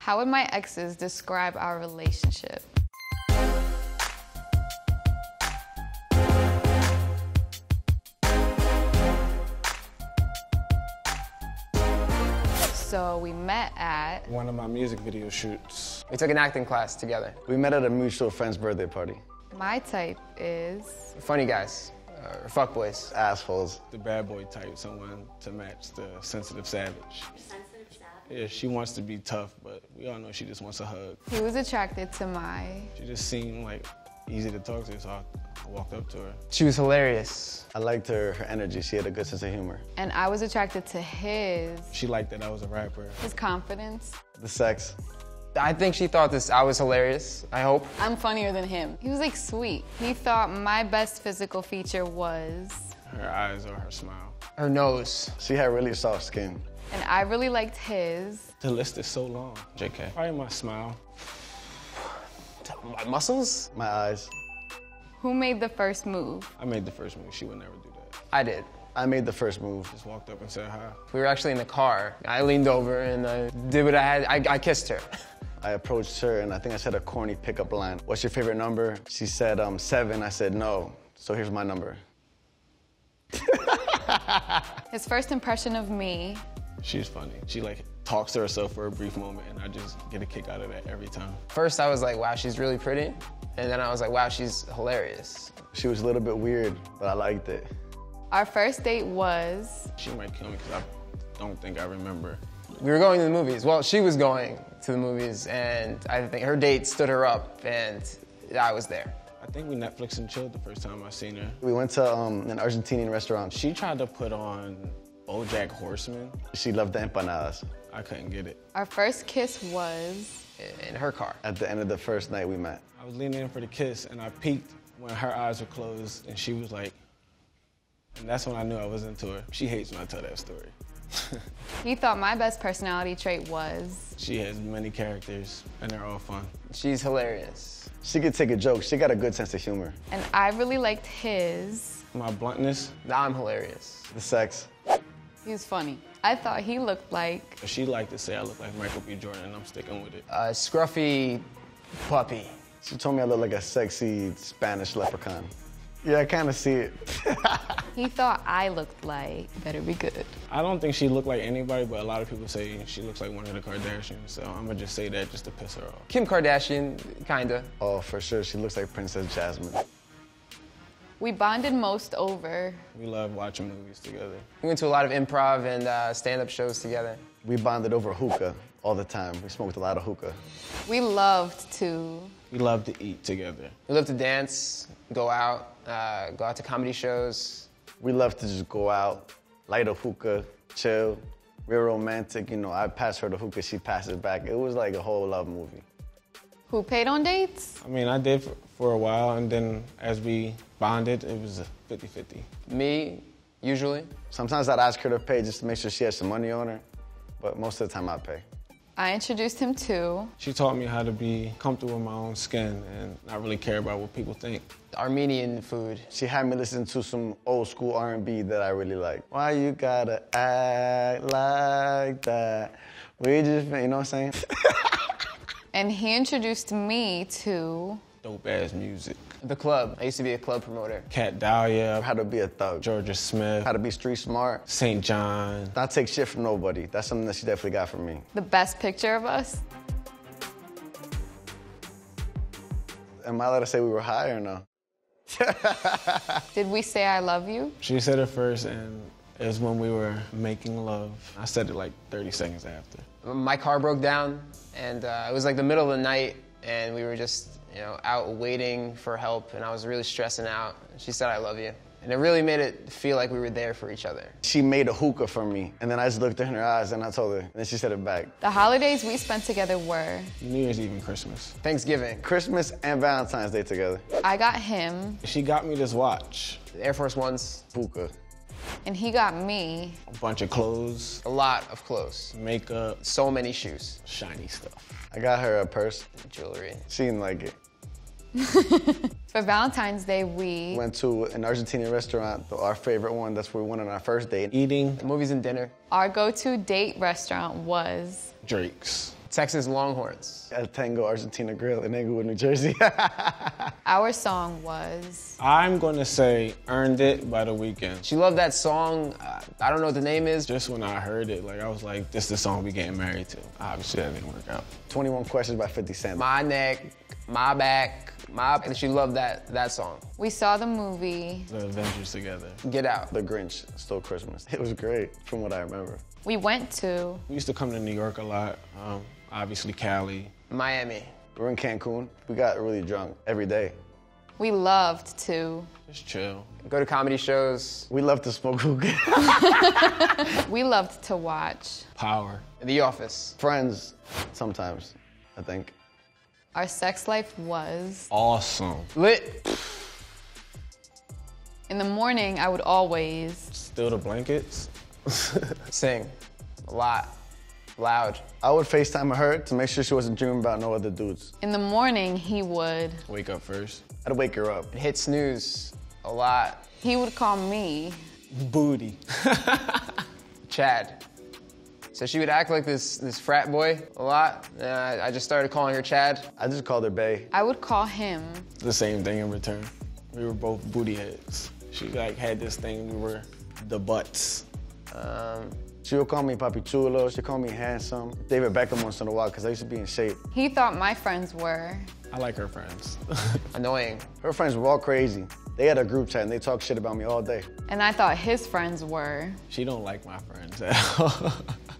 How would my exes describe our relationship? So we met at one of my music video shoots. We took an acting class together. We met at a mutual friend's birthday party. My type is funny guys, or fuckboys. Assholes. The bad boy type, someone to match the sensitive savage. Sensitive savage? Yeah, she wants to be tough, but we all know she just wants a hug. He was attracted to She just seemed like easy to talk to, so I walked up to her. She was hilarious. I liked her energy. She had a good sense of humor. And I was attracted to She liked that I was a rapper. his confidence. The sex. I think she thought I was hilarious, I hope. I'm funnier than him. He was like sweet. He thought my best physical feature was Her eyes or her smile. Her nose. She had really soft skin. and I really liked his. The list is so long. JK. Probably my smile. My muscles? My eyes. Who made the first move? I made the first move. She would never do that. I did. I made the first move. Just walked up and said hi. We were actually in the car. I leaned over and I did what I had. I kissed her. I approached her and I think I said a corny pickup line. What's your favorite number? She said 7. I said no. So here's my number. His first impression of me. She's funny. She like talks to herself for a brief moment and I just get a kick out of that every time. First I was like, wow, she's really pretty. And then I was like, wow, she's hilarious. She was a little bit weird, but I liked it. Our first date was. She might kill me because I don't think I remember. We were going to the movies. Well, she was going to the movies and I think her date stood her up and I was there. I think we Netflix and chilled the first time I seen her. We went to an Argentinian restaurant. She tried to put on BoJack Horseman. She loved the empanadas. I couldn't get it. Our first kiss was. In her car. At the end of the first night we met. I was leaning in for the kiss and I peeked when her eyes were closed and she was like, and that's when I knew I was into her. She hates when I tell that story. He thought my best personality trait was. She has many characters and they're all fun. She's hilarious. She could take a joke. She got a good sense of humor. And I really liked his. My bluntness. I'm hilarious. The sex. He was funny. I thought he looked like. She liked to say I look like Michael B. Jordan and I'm sticking with it. A scruffy puppy. She told me I look like a sexy Spanish leprechaun. Yeah, I kind of see it. He thought I looked like. Better be good. I don't think she looked like anybody, but a lot of people say she looks like one of the Kardashians, so I'm gonna just say that just to piss her off. Kim Kardashian, kinda. Oh, for sure. She looks like Princess Jasmine. We bonded most over. We love watching movies together. We went to a lot of improv and stand-up shows together. We bonded over hookah all the time. We smoked a lot of hookah. We loved to. We love to eat together. We love to dance, go out to comedy shows. We love to just go out, light a hookah, chill, real romantic. You know, I pass her the hookah, she passes back. It was like a whole love movie. Who paid on dates? I mean, I did for a while, and then as we bonded, it was a 50-50. Me, usually. Sometimes I'd ask her to pay just to make sure she has some money on her, but most of the time I'd pay. I introduced him to. She taught me how to be comfortable in my own skin and not really care about what people think. Armenian food. She had me listen to some old school R&B that I really like. Why you gotta act like that? We just, you know what I'm saying? And he introduced me to. Dope ass music. The club. I used to be a club promoter. Cat Dahlia, How to be a thug. Georgia Smith, How to be street smart. St. John. Not take shit from nobody. That's something that she definitely got from me. The best picture of us. Am I allowed to say we were high or no? Did we say I love you? She said it first, and it was when we were making love. I said it like 30 seconds after. My car broke down, and it was like the middle of the night, and we were just, out waiting for help, and I was really stressing out. And she said, I love you. And it really made it feel like we were there for each other. She made a hookah for me, and then I just looked her in her eyes, and I told her, and then she said it back. The holidays we spent together were. New Year's Eve and Christmas. Thanksgiving. Christmas and Valentine's Day together. I got him, She got me this watch. Air Force Ones. Hookah. and he got me. A bunch of clothes, A lot of clothes. makeup, So many shoes. shiny stuff. I got her a purse. Jewelry. She didn't like it. For Valentine's Day, we. Went to an Argentinian restaurant, our favorite one. That's where we went on our first date. Eating Movies and dinner. Our go-to date restaurant was. Drake's. Texas Longhorns. El Tango Argentina Grill in Englewood, New Jersey. Our song was I'm gonna say Earned It by The Weeknd. She loved that song. I don't know what the name is. Just when I heard it, like I was like, this is the song we getting married to. Obviously that didn't work out. 21 Questions by 50 Cent. My neck, my back, my... And she loved that song. we saw the movie. The Avengers together. Get Out. The Grinch Stole Christmas. It was great from what I remember. We went to. We used to come to New York a lot. Obviously Cali. Miami. We were in Cancun. We got really drunk every day. We loved to. Just chill. Go to comedy shows. We loved to smoke hookah. We loved to watch. Power. The Office. Friends, sometimes, I think. Our sex life was. Awesome. Lit. In the morning, I would always. Still the blankets. Sing. A lot. Loud. I would FaceTime her to make sure she wasn't dreaming about no other dudes. In the morning, he would. Wake up first. I'd wake her up. Hit snooze. A lot. He would call me. Booty. Chad. So she would act like this frat boy a lot. And I just started calling her Chad. I just called her Bae. I would call him. The same thing in return. We were both booty heads. She like had this thing, we were the butts. She would call me Papi Chulo. She'd call me handsome. David Beckham once in a while, because I used to be in shape. He thought my friends were. I like her friends. Annoying. Her friends were all crazy. They had a group chat and they talk shit about me all day. And I thought his friends were. She don't like my friends at all.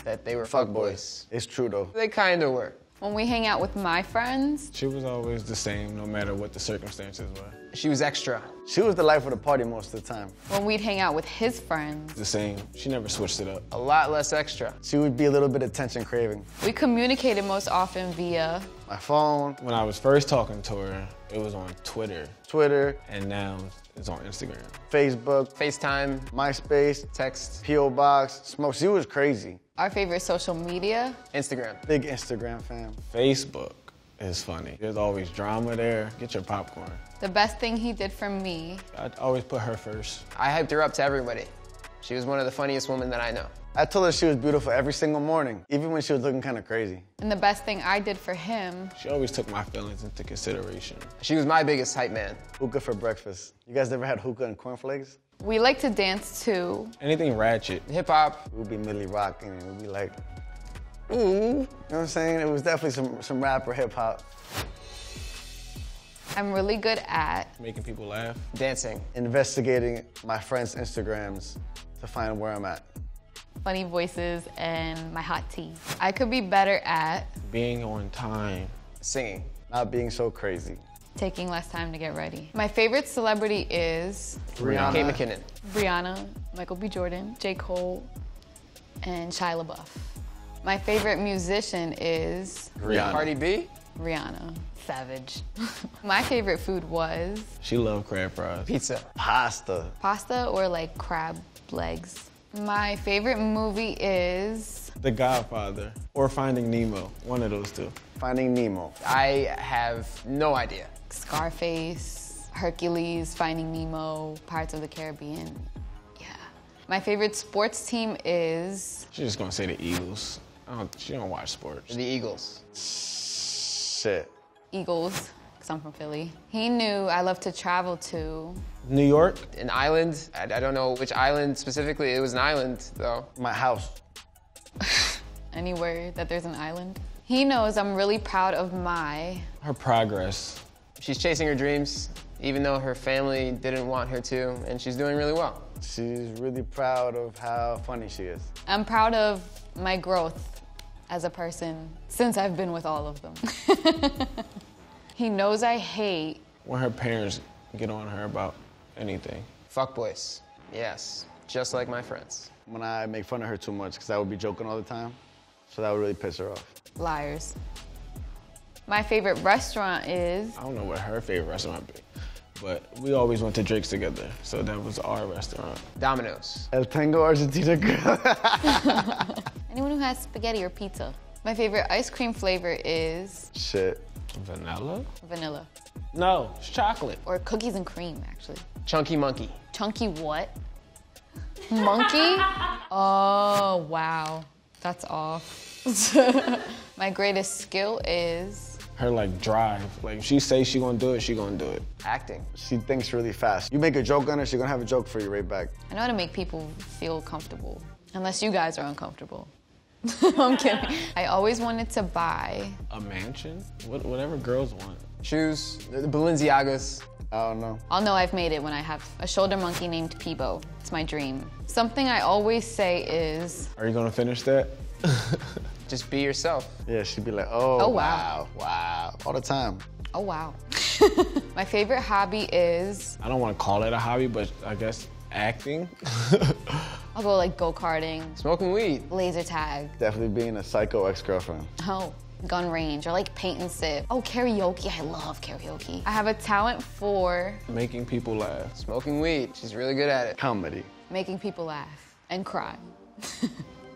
That they were Fuck fuckboys. It's true though. They kind of were. When we hang out with my friends, She was always the same, no matter what the circumstances were. She was extra. She was the life of the party most of the time. when we'd hang out with his friends, The same. She never switched it up. A lot less extra. She would be a little bit attention craving. we communicated most often via. My phone, When I was first talking to her, it was on Twitter, Twitter, and now it's on Instagram. Facebook, FaceTime, MySpace, text, P.O. Box, Smoke. She was crazy. Our favorite social media. Instagram. Big Instagram fan. Facebook is funny. There's always drama there. Get your popcorn. The best thing he did for me. I'd always put her first. I hyped her up to everybody. She was one of the funniest women that I know. I told her she was beautiful every single morning, even when she was looking kind of crazy. And the best thing I did for him. She always took my feelings into consideration. She was my biggest hype man. Hookah for breakfast. You guys ever had hookah and cornflakes? We like to dance too. Anything ratchet. Hip hop. We'd be Millie rocking and we'd be like, ooh. You know what I'm saying? It was definitely some rap or hip hop. I'm really good at. Making people laugh. Dancing. Investigating my friends' Instagrams to find where I'm at. Funny voices and my hot tea. I could be better at. Being on time. Singing. Not being so crazy. Taking less time to get ready. My favorite celebrity is Rihanna. Kate McKinnon. Rihanna, Michael B. Jordan, J. Cole, and Shia LaBeouf. My favorite musician is Rihanna. Cardi B. Rihanna. Savage. My favorite food was She loved crab fries. Pizza. Pasta. pasta or like crab legs. My favorite movie is The Godfather or Finding Nemo. One of those two. Finding Nemo. I have no idea. Scarface, Hercules, Finding Nemo, Pirates of the Caribbean. Yeah. My favorite sports team is She's just gonna say the Eagles. She don't watch sports. The Eagles. Shit. Eagles, because I'm from Philly. He knew I love to travel to. New York. An island. I don't know which island specifically. It was an island, though. My house. Anywhere that there's an island. He knows I'm really proud of my. Her progress. She's chasing her dreams, even though her family didn't want her to, and she's doing really well. She's really proud of how funny she is. I'm proud of my growth as a person since I've been with all of them. He knows I hate. When her parents get on her about anything. Fuckboys. Yes, just like my friends. When I make fun of her too much, because I would be joking all the time. So that would really piss her off. Liars. My favorite restaurant is. I don't know what her favorite restaurant be, but we always went to Drake's together, so that was our restaurant. Domino's. El Tango Argentina Grill. Anyone who has spaghetti or pizza. My favorite ice cream flavor is Shit. Vanilla? vanilla. No, it's chocolate. Or cookies and cream, actually. Chunky Monkey. Chunky what? Monkey? Oh, wow. That's off. My greatest skill is Her like drive. Like if she says she gonna do it, she gonna do it. Acting. She thinks really fast. You make a joke on her, she's gonna have a joke for you right back. I know how to make people feel comfortable. Unless you guys are uncomfortable. I'm kidding. I always wanted to buy A mansion? Whatever girls want. Shoes, the Balenciagas. I don't know. I'll know I've made it when I have a shoulder monkey named Peebo. It's my dream. Something I always say is, Are you gonna finish that? Just be yourself. Yeah, she'd be like, oh, Oh, wow. wow, all the time. oh wow. My favorite hobby is, I don't want to call it a hobby, but I guess acting. I'll go like go-karting, Smoking weed. laser tag, Definitely being a psycho ex-girlfriend. oh, gun range, or like paint and sip. Oh, karaoke, I love karaoke. I have a talent for Making people laugh. Smoking weed. She's really good at it. Comedy. making people laugh and cry.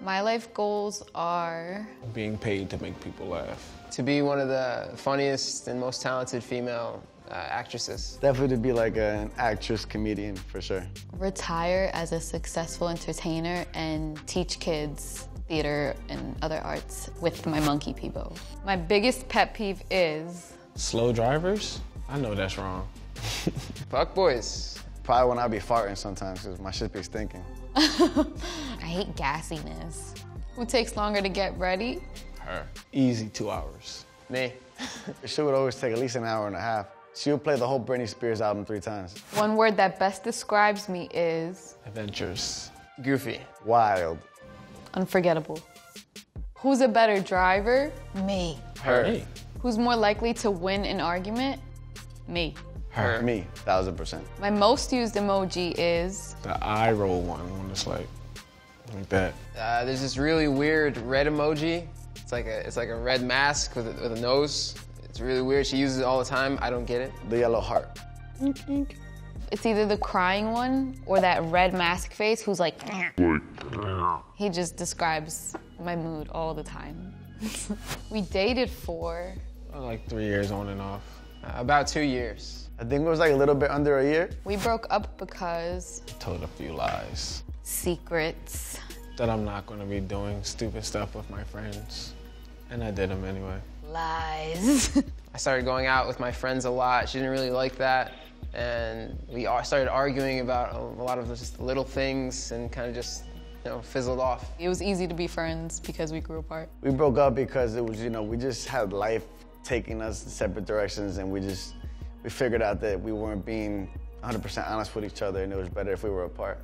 My life goals are, Being paid to make people laugh. To be one of the funniest and most talented female actresses. Definitely to be like an actress, comedian, for sure. retire as a successful entertainer and teach kids theater and other arts with my monkey Peebo. My biggest pet peeve is, Slow drivers? I know that's wrong. Fuck boys. Probably when I be farting sometimes, because my shit be stinking. I hate gassiness. Who takes longer to get ready? Her. Easy 2 hours. Me. She would always take at least an hour and a half. She would play the whole Britney Spears album 3 times. One word that best describes me is Adventures. Goofy. Wild. unforgettable. Who's a better driver? Me. Her. Hey. Who's more likely to win an argument? Me. Her. Me, 1000%. My most used emoji is, The eye roll one when it's like that. There's this really weird red emoji. It's like a red mask with a nose. It's really weird. She uses it all the time. I don't get it. The yellow heart. it's either the crying one or that red mask face who's like, he just describes my mood all the time. We dated for Like 3 years on and off. About 2 years. I think it was like a little bit under a year. We broke up because Told a few lies. secrets. That I'm not gonna be doing stupid stuff with my friends. And I did them anyway. Lies. I started going out with my friends a lot. She didn't really like that. And we started arguing about a lot of just little things and kind of just, fizzled off. It was easy to be friends because we grew apart. We broke up because it was, we just had life taking us in separate directions, and we figured out that we weren't being 100% honest with each other, and it was better if we were apart.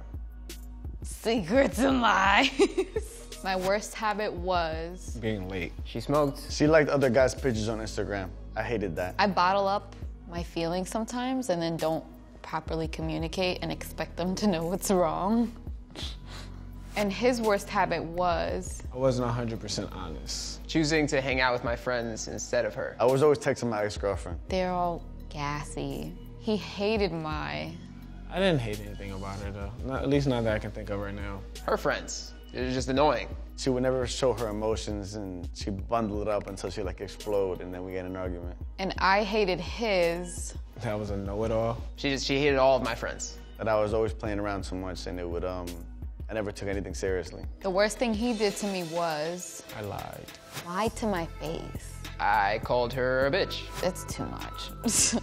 Secrets and lies. My worst habit was Being late. She smoked. She liked other guys' pictures on Instagram. I hated that. I bottle up my feelings sometimes and then don't properly communicate and expect them to know what's wrong. And his worst habit was I wasn't 100% honest. Choosing to hang out with my friends instead of her. I was always texting my ex-girlfriend. they're all gassy. He hated my, I didn't hate anything about her though. At least not that I can think of right now. Her friends. It was just annoying. She would never show her emotions, and she'd bundle it up until she'd explode, and then we get in an argument. and I hated his. That was a know-it-all. She hated all of my friends. That I was always playing around too much, and it would, I never took anything seriously. The worst thing he did to me was I lied. lie to my face. I called her a bitch. That's too much.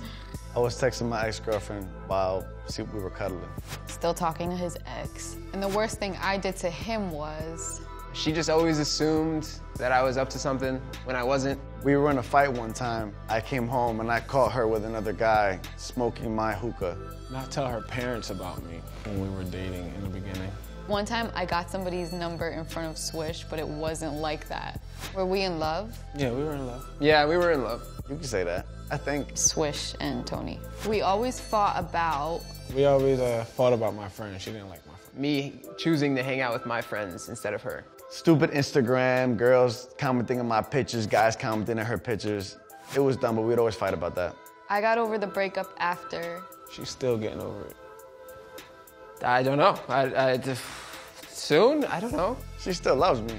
I was texting my ex-girlfriend while we were cuddling. Still talking to his ex. And the worst thing I did to him was, She just always assumed that I was up to something when I wasn't. We were in a fight one time. I came home and I caught her with another guy smoking my hookah. Not tell her parents about me when we were dating in the beginning. one time I got somebody's number in front of Swish, but it wasn't like that. Were we in love? Yeah, we were in love. Yeah, we were in love. You can say that, I think. Swish and Tony. We always fought about, We always fought about my friend. She didn't like my friend. Me choosing to hang out with my friends instead of her. Stupid Instagram, girls commenting on my pictures, guys commenting on her pictures. It was dumb, but we'd always fight about that. I got over the breakup after. She's still getting over it. I don't know. Soon? I don't know. She still loves me.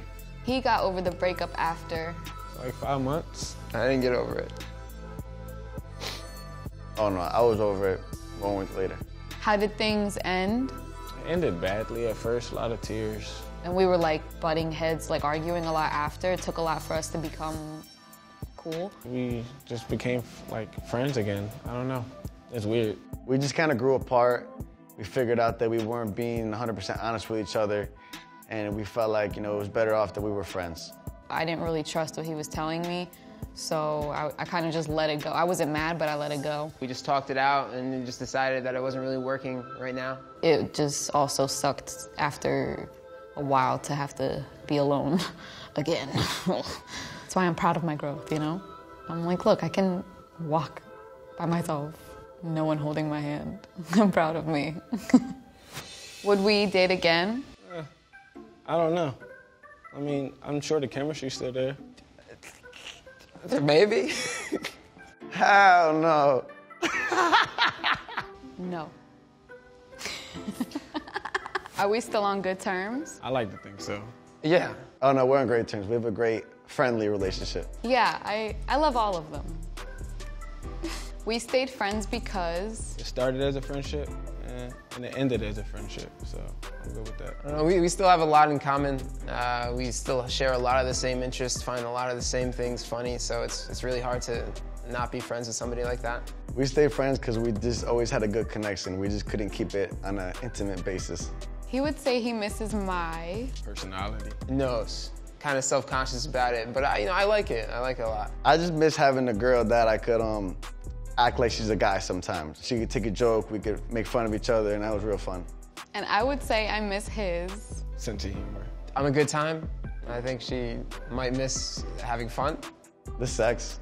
He got over the breakup after. Like 5 months. I didn't get over it. Oh no, I was over it 1 week later. How did things end? It ended badly at first, a lot of tears. And we were like butting heads, like arguing a lot after. It took a lot for us to become cool. We just became like friends again. I don't know. It's weird. We just kind of grew apart. We figured out that we weren't being 100% honest with each other, and we felt like, it was better off that we were friends. I didn't really trust what he was telling me, so I kind of just let it go. I wasn't mad, but I let it go. We just talked it out and just decided that it wasn't really working right now. It just also sucked after a while to have to be alone again. That's why I'm proud of my growth, I'm like, look, I can walk by myself, no one holding my hand. I'm proud of me. Would we date again? I don't know. I mean, I'm sure the chemistry's still there. Maybe. Hell no. No. Are we still on good terms? I like to think so. Yeah. Oh no, we're on great terms. We have a great, friendly relationship. Yeah, I love all of them. We stayed friends because... It started as a friendship, and it ended as a friendship, so I'm good with that. I don't know, we still have a lot in common. We still share a lot of the same interests, find a lot of the same things funny, so it's really hard to not be friends with somebody like that. We stayed friends because we just always had a good connection. We just couldn't keep it on an intimate basis. He would say he misses my... Personality. Knows. Kind of self-conscious about it, but I like it. I like it a lot. I just miss having a girl that I could act like she's a guy sometimes. She could take a joke, we could make fun of each other, and that was real fun. And I would say I miss his... Sense of humor. I'm a good time. I think she might miss having fun. The sex.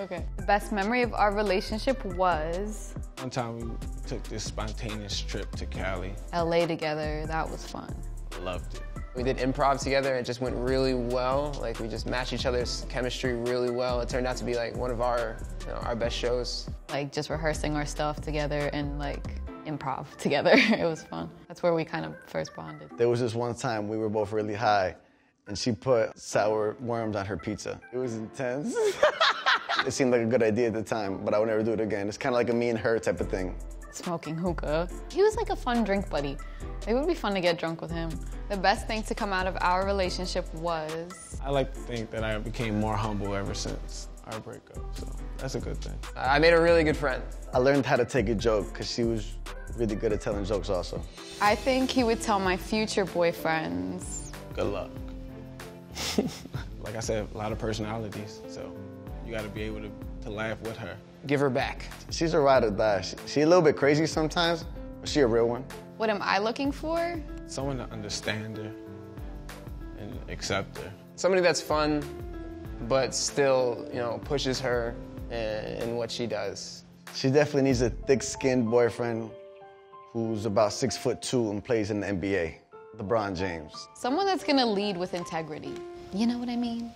Okay. The best memory of our relationship was... One time we took this spontaneous trip to Cali. LA together, that was fun. Loved it. We did improv together and it just went really well. Like we just matched each other's chemistry really well. It turned out to be like one of our best shows. Like just rehearsing our stuff together and like improv together. It was fun. That's where we kind of first bonded. There was this one time we were both really high and she put sour worms on her pizza. It was intense. It seemed like a good idea at the time, but I would never do it again. It's kind of like a me and her type of thing. Smoking hookah. He was like a fun drink buddy. It would be fun to get drunk with him. The best thing to come out of our relationship was... I like to think that I became more humble ever since our breakup, so that's a good thing. I made a really good friend. I learned how to take a joke because she was really good at telling jokes also. I think he would tell my future boyfriends... Good luck. Like I said, a lot of personalities, so you gotta be able to laugh with her. Give her back. She's a ride or die. She's a little bit crazy sometimes, but she's a real one. What am I looking for? Someone to understand her and accept her. Somebody that's fun, but still, pushes her in what she does. She definitely needs a thick-skinned boyfriend who's about 6'2" and plays in the NBA. LeBron James. Someone that's gonna lead with integrity. You know what I mean?